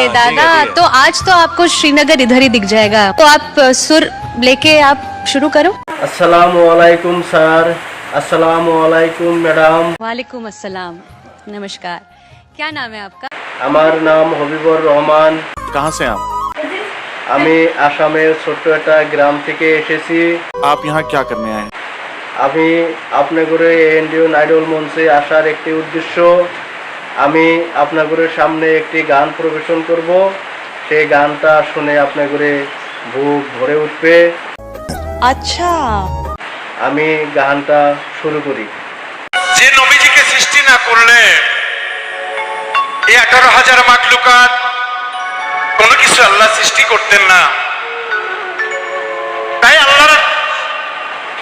दादा, तो आज तो आपको श्रीनगर इधर ही दिख जाएगा, तो आप सुर लेके आप शुरू करो। अस्सलामु अलैकुम सर, अस्सलामु अलैकुम मैडम। वालेकुम अस्सलाम, नमस्कार। क्या नाम है आपका? আমার নাম হবিবুর রহমান। कहाँ से आप? আমি আসামের ছোট্ট একটা গ্রাম থেকে এসেছি। आप यहाँ क्या करने आए? আমি আপনাগরে ইন্ডিয়ান আইডল মঞ্চে আসার একটি উদ্দেশ্য, আমি আপনাগরের সামনে একটি গান পরিবেশন করব। সেই গানটা শুনে আপনাগরে বুক ভরে উঠবে। আচ্ছা, আমি গানটা শুরু করি। যে নবীজিকে সৃষ্টি না করলে এই 18,000 মাখলুকাত কোনো কিছু আল্লাহ সৃষ্টি করতেন না। তাই আল্লাহর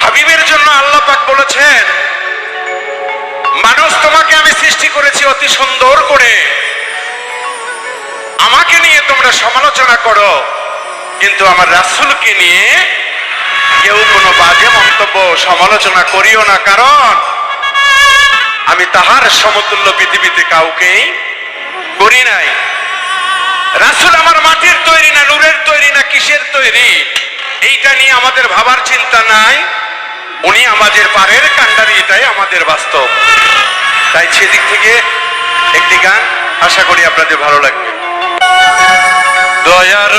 হাবিবের জন্য আল্লাহ পাক বলেছেন, মানুষ তোমাকে আমি সৃষ্টি করেছি অতি সুন্দর করে, আমাকে নিয়ে তোমরা সমালোচনা করো, কিন্তু আমার রাসূলকে নিয়ে কেউ কোনো বাজে মন্তব্য সমালোচনা করিও না, কারণ আমি তাহার সমতুল্য পৃথিবীতে কাউকেই করি নাই। রাসূল আমার মাটির তৈরি না, নূরের তৈরি না, কিসের তৈরি, এইটা নিয়ে আমাদের ভাবার চিন্তা নাই। উনি আমাদের পারের কান্ডারি, এটাই আমাদের বাস্তব। তাই সেদিক থেকে একটি গান আশা করি আপনাদের ভালো লাগবে। দয়ার